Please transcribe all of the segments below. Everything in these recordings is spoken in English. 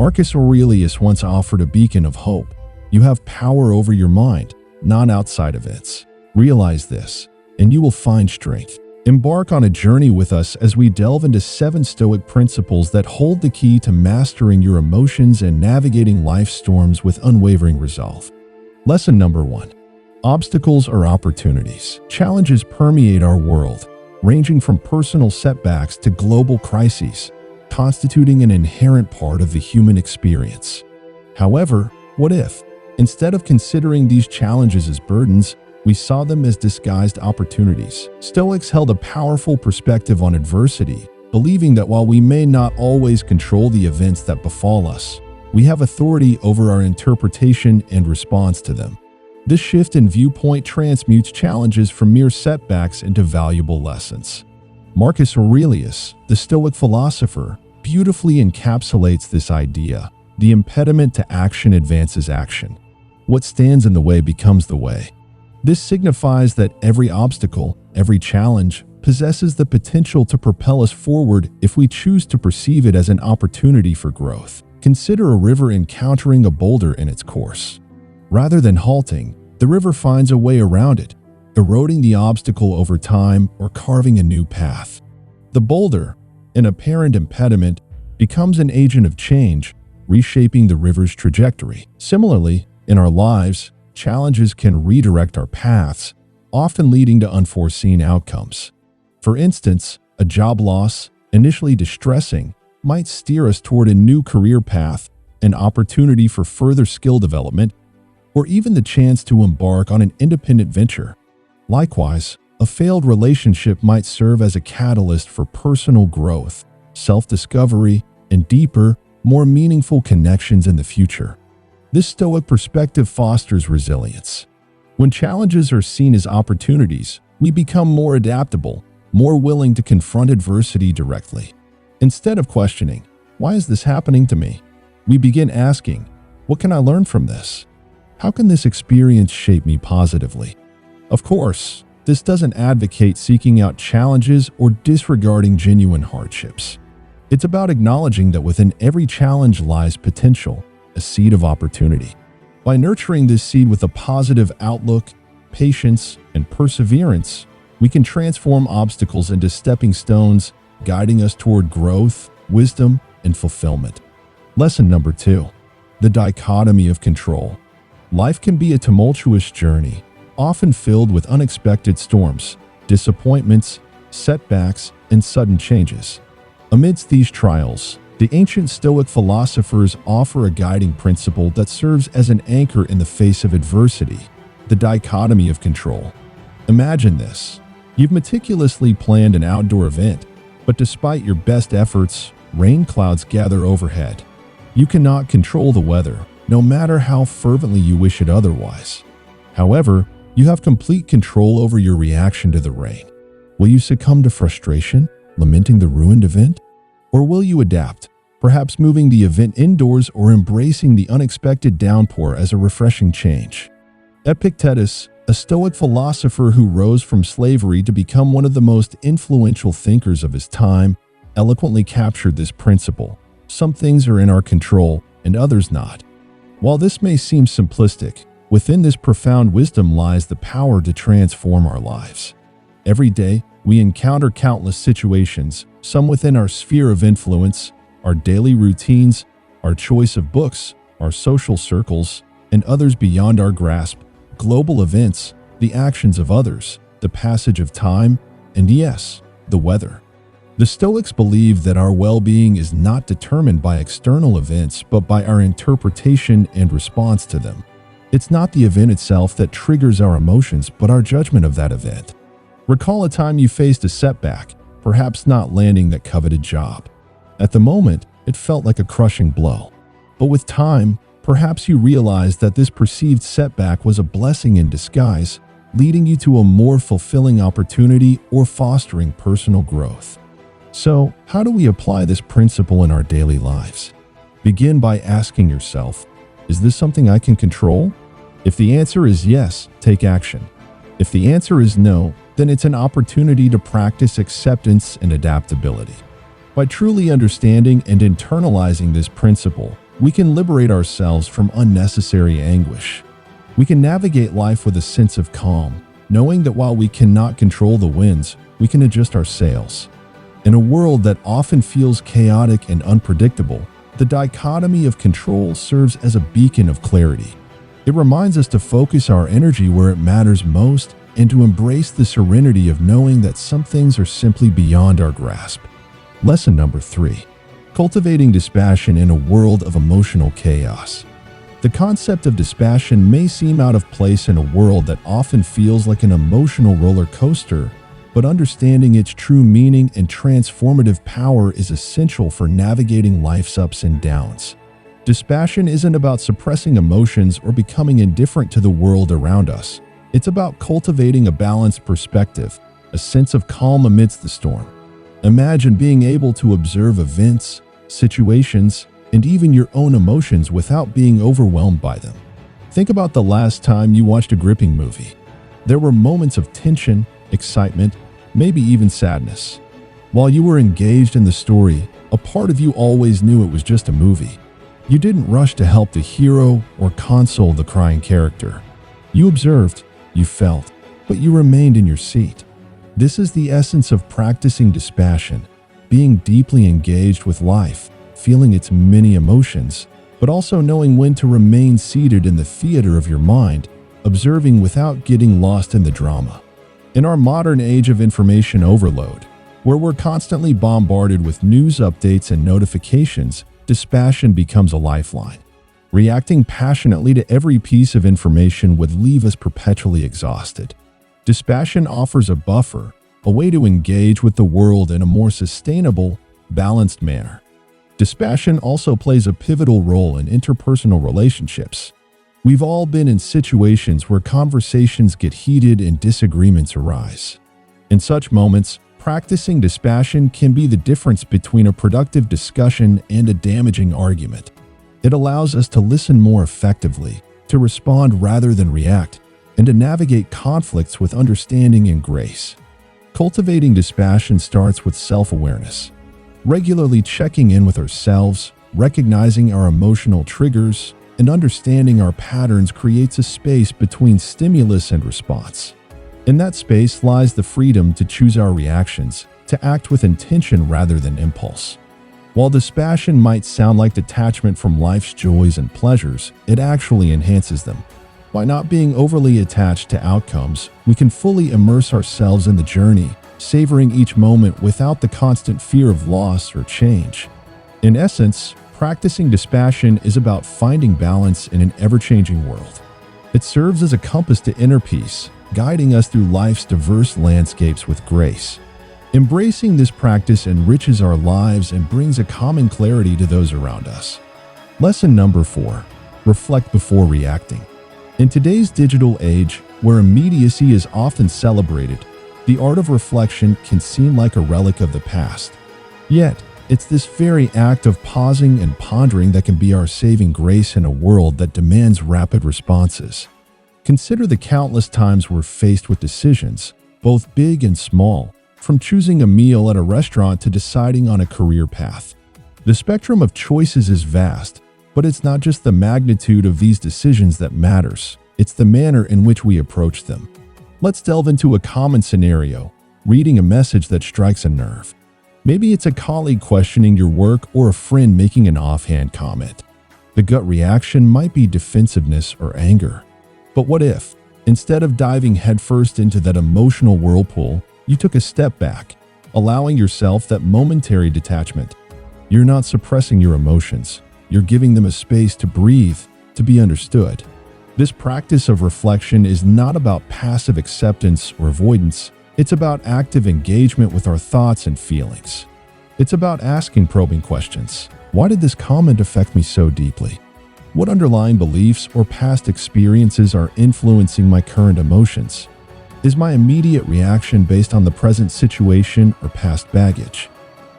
Marcus Aurelius once offered a beacon of hope. You have power over your mind, not outside events. Realize this, and you will find strength. Embark on a journey with us as we delve into 7 Stoic principles that hold the key to mastering your emotions and navigating life's storms with unwavering resolve. Lesson number 1. Obstacles are opportunities. Challenges permeate our world, ranging from personal setbacks to global crises, constituting an inherent part of the human experience. However, what if, instead of considering these challenges as burdens, we saw them as disguised opportunities? Stoics held a powerful perspective on adversity, believing that while we may not always control the events that befall us, we have authority over our interpretation and response to them. This shift in viewpoint transmutes challenges from mere setbacks into valuable lessons. Marcus Aurelius, the Stoic philosopher, beautifully encapsulates this idea. The impediment to action advances action. What stands in the way becomes the way. This signifies that every obstacle, every challenge, possesses the potential to propel us forward if we choose to perceive it as an opportunity for growth. Consider a river encountering a boulder in its course. Rather than halting, the river finds a way around it, eroding the obstacle over time or carving a new path. The boulder, an apparent impediment, becomes an agent of change, reshaping the river's trajectory. Similarly, in our lives, challenges can redirect our paths, often leading to unforeseen outcomes. For instance, a job loss, initially distressing, might steer us toward a new career path, an opportunity for further skill development, or even the chance to embark on an independent venture. Likewise, a failed relationship might serve as a catalyst for personal growth, self-discovery, and deeper, more meaningful connections in the future. This Stoic perspective fosters resilience. When challenges are seen as opportunities, we become more adaptable, more willing to confront adversity directly. Instead of questioning, "Why is this happening to me?" we begin asking, "What can I learn from this? How can this experience shape me positively?" Of course, this doesn't advocate seeking out challenges or disregarding genuine hardships. It's about acknowledging that within every challenge lies potential, a seed of opportunity. By nurturing this seed with a positive outlook, patience, and perseverance, we can transform obstacles into stepping stones, guiding us toward growth, wisdom, and fulfillment. Lesson number 2. The dichotomy of control. Life can be a tumultuous journey, often filled with unexpected storms, disappointments, setbacks, and sudden changes. Amidst these trials, the ancient Stoic philosophers offer a guiding principle that serves as an anchor in the face of adversity: the dichotomy of control. Imagine this. You've meticulously planned an outdoor event, but despite your best efforts, rain clouds gather overhead. You cannot control the weather, no matter how fervently you wish it otherwise. However, you have complete control over your reaction to the rain. Will you succumb to frustration, lamenting the ruined event? Or will you adapt, perhaps moving the event indoors or embracing the unexpected downpour as a refreshing change? Epictetus, a Stoic philosopher who rose from slavery to become one of the most influential thinkers of his time, eloquently captured this principle. Some things are in our control and others not. While this may seem simplistic, within this profound wisdom lies the power to transform our lives. Every day, we encounter countless situations, some within our sphere of influence, our daily routines, our choice of books, our social circles, and others beyond our grasp, global events, the actions of others, the passage of time, and yes, the weather. The Stoics believe that our well-being is not determined by external events, but by our interpretation and response to them. It's not the event itself that triggers our emotions, but our judgment of that event. Recall a time you faced a setback, perhaps not landing that coveted job. At the moment, it felt like a crushing blow. But with time, perhaps you realized that this perceived setback was a blessing in disguise, leading you to a more fulfilling opportunity or fostering personal growth. So, how do we apply this principle in our daily lives? Begin by asking yourself, is this something I can control? If the answer is yes, take action. If the answer is no, then it's an opportunity to practice acceptance and adaptability. By truly understanding and internalizing this principle, we can liberate ourselves from unnecessary anguish. We can navigate life with a sense of calm, knowing that while we cannot control the winds, we can adjust our sails. In a world that often feels chaotic and unpredictable, the dichotomy of control serves as a beacon of clarity. It reminds us to focus our energy where it matters most and to embrace the serenity of knowing that some things are simply beyond our grasp. Lesson number 3. Cultivating dispassion in a world of emotional chaos. The concept of dispassion may seem out of place in a world that often feels like an emotional roller coaster, but understanding its true meaning and transformative power is essential for navigating life's ups and downs. Dispassion isn't about suppressing emotions or becoming indifferent to the world around us. It's about cultivating a balanced perspective, a sense of calm amidst the storm. Imagine being able to observe events, situations, and even your own emotions without being overwhelmed by them. Think about the last time you watched a gripping movie. There were moments of tension, excitement, maybe even sadness. While you were engaged in the story, a part of you always knew it was just a movie. You didn't rush to help the hero or console the crying character. You observed, you felt, but you remained in your seat. This is the essence of practicing dispassion, being deeply engaged with life, feeling its many emotions, but also knowing when to remain seated in the theater of your mind, observing without getting lost in the drama. In our modern age of information overload, where we're constantly bombarded with news updates and notifications, dispassion becomes a lifeline. Reacting passionately to every piece of information would leave us perpetually exhausted. Dispassion offers a buffer, a way to engage with the world in a more sustainable, balanced manner. Dispassion also plays a pivotal role in interpersonal relationships. We've all been in situations where conversations get heated and disagreements arise. In such moments, practicing dispassion can be the difference between a productive discussion and a damaging argument. It allows us to listen more effectively, to respond rather than react, and to navigate conflicts with understanding and grace. Cultivating dispassion starts with self-awareness. Regularly checking in with ourselves, recognizing our emotional triggers, and understanding our patterns creates a space between stimulus and response. In that space lies the freedom to choose our reactions, to act with intention rather than impulse. While dispassion might sound like detachment from life's joys and pleasures, it actually enhances them. By not being overly attached to outcomes, we can fully immerse ourselves in the journey, savoring each moment without the constant fear of loss or change. In essence, practicing dispassion is about finding balance in an ever-changing world. It serves as a compass to inner peace, guiding us through life's diverse landscapes with grace. Embracing this practice enriches our lives and brings a common clarity to those around us. Lesson number 4. Reflect before reacting. In today's digital age, where immediacy is often celebrated, the art of reflection can seem like a relic of the past. Yet, it's this very act of pausing and pondering that can be our saving grace in a world that demands rapid responses. Consider the countless times we're faced with decisions, both big and small, from choosing a meal at a restaurant to deciding on a career path. The spectrum of choices is vast, but it's not just the magnitude of these decisions that matters, it's the manner in which we approach them. Let's delve into a common scenario, reading a message that strikes a nerve. Maybe it's a colleague questioning your work or a friend making an offhand comment. The gut reaction might be defensiveness or anger. But what if, instead of diving headfirst into that emotional whirlpool, you took a step back, allowing yourself that momentary detachment? You're not suppressing your emotions. You're giving them a space to breathe, to be understood. This practice of reflection is not about passive acceptance or avoidance. It's about active engagement with our thoughts and feelings. It's about asking probing questions. Why did this comment affect me so deeply? What underlying beliefs or past experiences are influencing my current emotions? Is my immediate reaction based on the present situation or past baggage?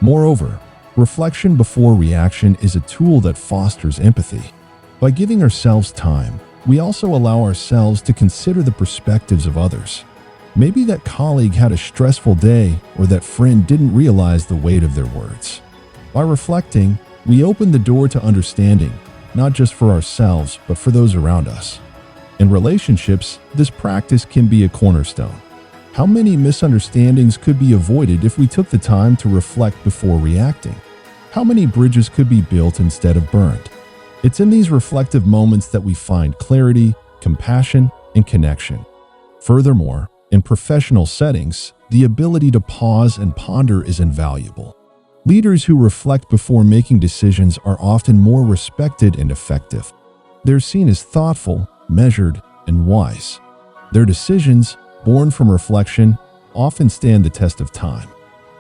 Moreover, reflection before reaction is a tool that fosters empathy. By giving ourselves time, we also allow ourselves to consider the perspectives of others. Maybe that colleague had a stressful day, or that friend didn't realize the weight of their words. By reflecting, we open the door to understanding, not just for ourselves, but for those around us. In relationships, this practice can be a cornerstone. How many misunderstandings could be avoided if we took the time to reflect before reacting? How many bridges could be built instead of burned? It's in these reflective moments that we find clarity, compassion, and connection. Furthermore, in professional settings, the ability to pause and ponder is invaluable. Leaders who reflect before making decisions are often more respected and effective. They're seen as thoughtful, measured, and wise. Their decisions, born from reflection, often stand the test of time.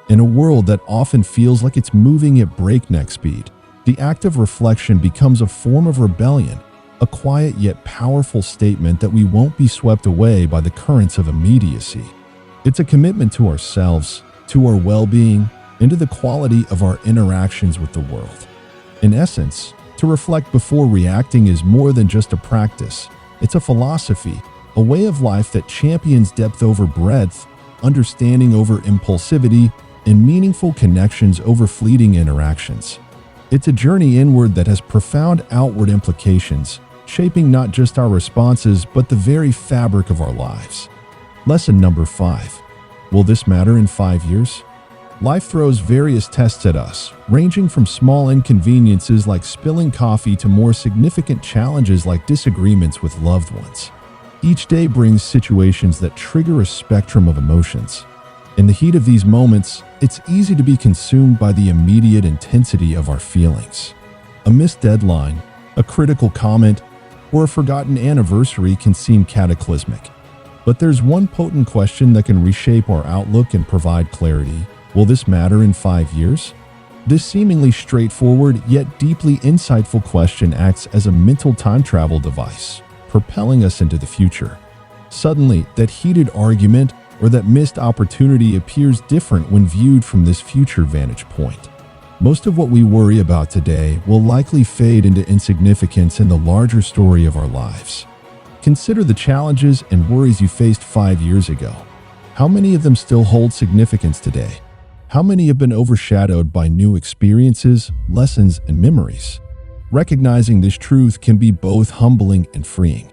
In a world that often feels like it's moving at breakneck speed, the act of reflection becomes a form of rebellion, a quiet yet powerful statement that we won't be swept away by the currents of immediacy. It's a commitment to ourselves, to our well-being, and to the quality of our interactions with the world. In essence, to reflect before reacting is more than just a practice. It's a philosophy, a way of life that champions depth over breadth, understanding over impulsivity, and meaningful connections over fleeting interactions. It's a journey inward that has profound outward implications, shaping not just our responses, but the very fabric of our lives. Lesson number 5. Will this matter in 5 years? Life throws various tests at us, ranging from small inconveniences like spilling coffee to more significant challenges like disagreements with loved ones. Each day brings situations that trigger a spectrum of emotions. In the heat of these moments, it's easy to be consumed by the immediate intensity of our feelings. A missed deadline, a critical comment, or a forgotten anniversary can seem cataclysmic. But there's one potent question that can reshape our outlook and provide clarity. Will this matter in 5 years? This seemingly straightforward yet deeply insightful question acts as a mental time travel device, propelling us into the future. Suddenly, that heated argument or that missed opportunity appears different when viewed from this future vantage point. Most of what we worry about today will likely fade into insignificance in the larger story of our lives. Consider the challenges and worries you faced 5 years ago. How many of them still hold significance today? How many have been overshadowed by new experiences, lessons, and memories? Recognizing this truth can be both humbling and freeing.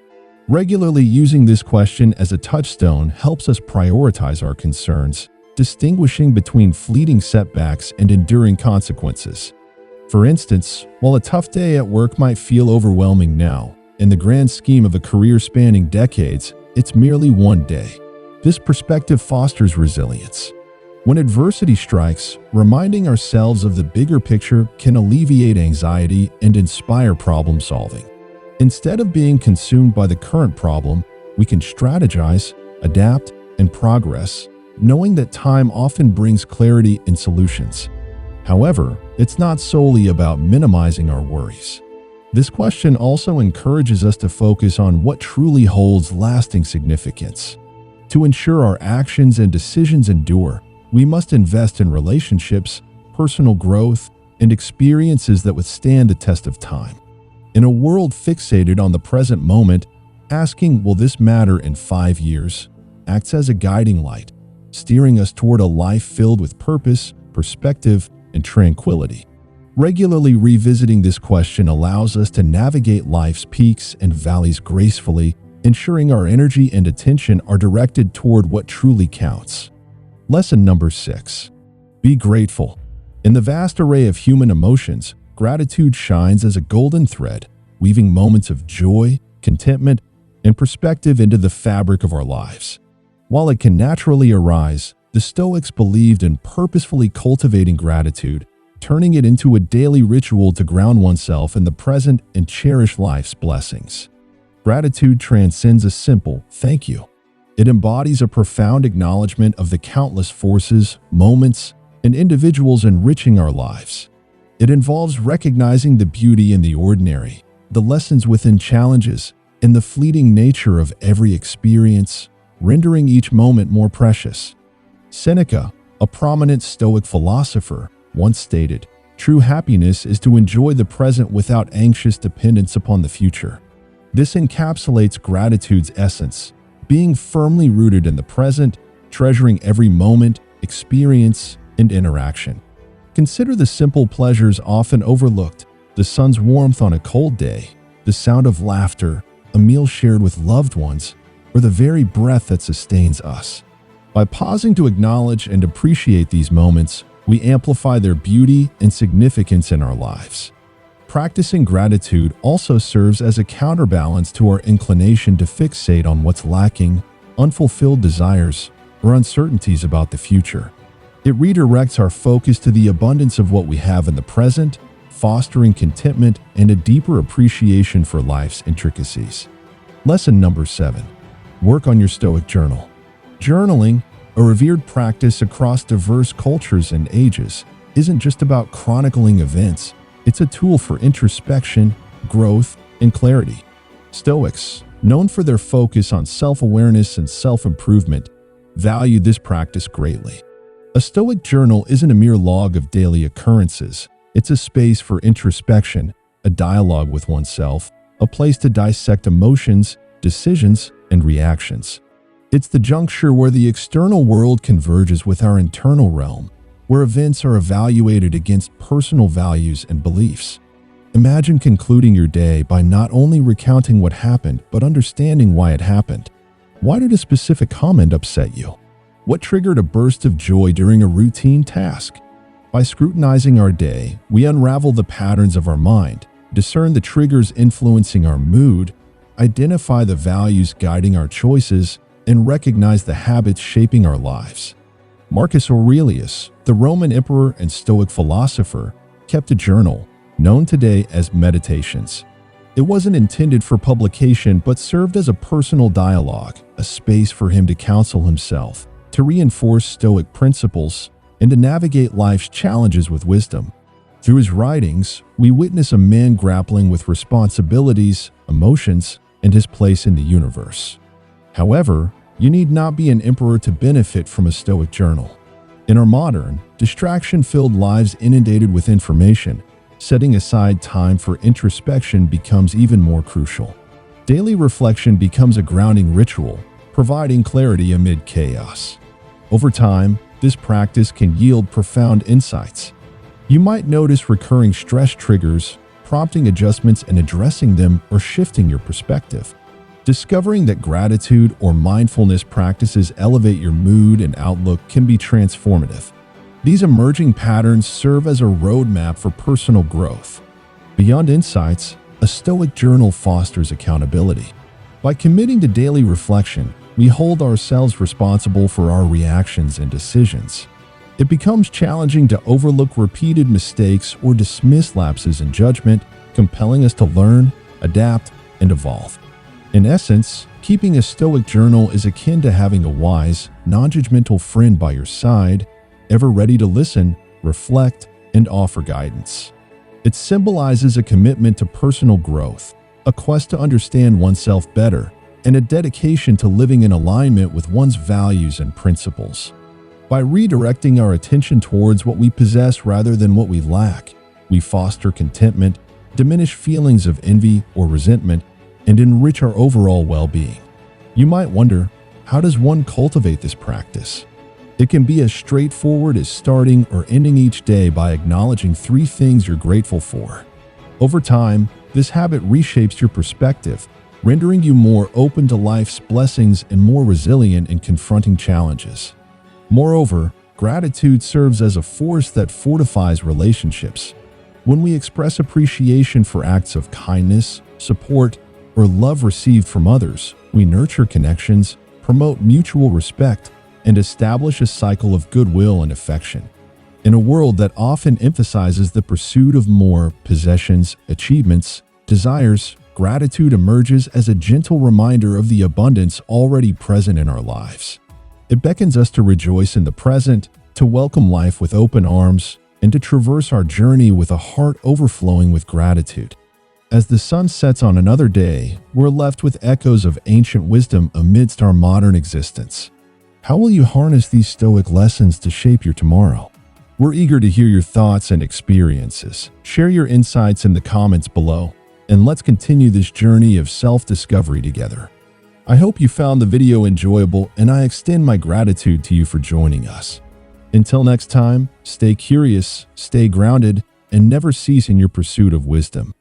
Regularly using this question as a touchstone helps us prioritize our concerns, distinguishing between fleeting setbacks and enduring consequences. For instance, while a tough day at work might feel overwhelming now, in the grand scheme of a career spanning decades, it's merely one day. This perspective fosters resilience. When adversity strikes, reminding ourselves of the bigger picture can alleviate anxiety and inspire problem solving. Instead of being consumed by the current problem, we can strategize, adapt, and progress, knowing that time often brings clarity and solutions. However, it's not solely about minimizing our worries. This question also encourages us to focus on what truly holds lasting significance. To ensure our actions and decisions endure, we must invest in relationships, personal growth, and experiences that withstand the test of time. In a world fixated on the present moment, asking, "Will this matter in 5 years?" acts as a guiding light, steering us toward a life filled with purpose, perspective, and tranquility. Regularly revisiting this question allows us to navigate life's peaks and valleys gracefully, ensuring our energy and attention are directed toward what truly counts. Lesson number 6. Be grateful. In the vast array of human emotions, gratitude shines as a golden thread, weaving moments of joy, contentment, and perspective into the fabric of our lives. While it can naturally arise, the Stoics believed in purposefully cultivating gratitude, turning it into a daily ritual to ground oneself in the present and cherish life's blessings. Gratitude transcends a simple "thank you." It embodies a profound acknowledgement of the countless forces, moments, and individuals enriching our lives. It involves recognizing the beauty in the ordinary, the lessons within challenges, and the fleeting nature of every experience, rendering each moment more precious. Seneca, a prominent Stoic philosopher, once stated, "True happiness is to enjoy the present without anxious dependence upon the future." This encapsulates gratitude's essence, being firmly rooted in the present, treasuring every moment, experience, and interaction. Consider the simple pleasures often overlooked: the sun's warmth on a cold day, the sound of laughter, a meal shared with loved ones, or the very breath that sustains us. By pausing to acknowledge and appreciate these moments, we amplify their beauty and significance in our lives. Practicing gratitude also serves as a counterbalance to our inclination to fixate on what's lacking, unfulfilled desires, or uncertainties about the future. It redirects our focus to the abundance of what we have in the present, fostering contentment and a deeper appreciation for life's intricacies. Lesson number 7. Work on your Stoic journal. Journaling, a revered practice across diverse cultures and ages, isn't just about chronicling events. It's a tool for introspection, growth, and clarity. Stoics, known for their focus on self-awareness and self-improvement, value this practice greatly. A Stoic journal isn't a mere log of daily occurrences. It's a space for introspection, a dialogue with oneself, a place to dissect emotions, decisions, and reactions. It's the juncture where the external world converges with our internal realm, where events are evaluated against personal values and beliefs. Imagine concluding your day by not only recounting what happened, but understanding why it happened. Why did a specific comment upset you? What triggered a burst of joy during a routine task? By scrutinizing our day, we unravel the patterns of our mind, discern the triggers influencing our mood, identify the values guiding our choices, and recognize the habits shaping our lives. Marcus Aurelius, the Roman emperor and Stoic philosopher, kept a journal, known today as Meditations. It wasn't intended for publication but served as a personal dialogue, a space for him to counsel himself, to reinforce Stoic principles, and to navigate life's challenges with wisdom. Through his writings, we witness a man grappling with responsibilities, emotions, and his place in the universe. However, you need not be an emperor to benefit from a Stoic journal. In our modern, distraction-filled lives inundated with information, setting aside time for introspection becomes even more crucial. Daily reflection becomes a grounding ritual, providing clarity amid chaos. Over time, this practice can yield profound insights. You might notice recurring stress triggers, prompting adjustments and addressing them or shifting your perspective. Discovering that gratitude or mindfulness practices elevate your mood and outlook can be transformative. These emerging patterns serve as a roadmap for personal growth. Beyond insights, a Stoic journal fosters accountability. By committing to daily reflection, we hold ourselves responsible for our reactions and decisions. It becomes challenging to overlook repeated mistakes or dismiss lapses in judgment, compelling us to learn, adapt, and evolve. In essence, keeping a Stoic journal is akin to having a wise, non-judgmental friend by your side, ever ready to listen, reflect, and offer guidance. It symbolizes a commitment to personal growth, a quest to understand oneself better, and a dedication to living in alignment with one's values and principles. By redirecting our attention towards what we possess rather than what we lack, we foster contentment, diminish feelings of envy or resentment, and enrich our overall well-being. You might wonder, how does one cultivate this practice? It can be as straightforward as starting or ending each day by acknowledging 3 things you're grateful for. Over time, this habit reshapes your perspective, rendering you more open to life's blessings and more resilient in confronting challenges. Moreover, gratitude serves as a force that fortifies relationships. When we express appreciation for acts of kindness, support, or love received from others, we nurture connections, promote mutual respect, and establish a cycle of goodwill and affection. In a world that often emphasizes the pursuit of more possessions, achievements, desires, gratitude emerges as a gentle reminder of the abundance already present in our lives. It beckons us to rejoice in the present, to welcome life with open arms, and to traverse our journey with a heart overflowing with gratitude. As the sun sets on another day, we're left with echoes of ancient wisdom amidst our modern existence. How will you harness these Stoic lessons to shape your tomorrow? We're eager to hear your thoughts and experiences. Share your insights in the comments below, and let's continue this journey of self-discovery together. I hope you found the video enjoyable, and I extend my gratitude to you for joining us. Until next time, stay curious, stay grounded, and never cease in your pursuit of wisdom.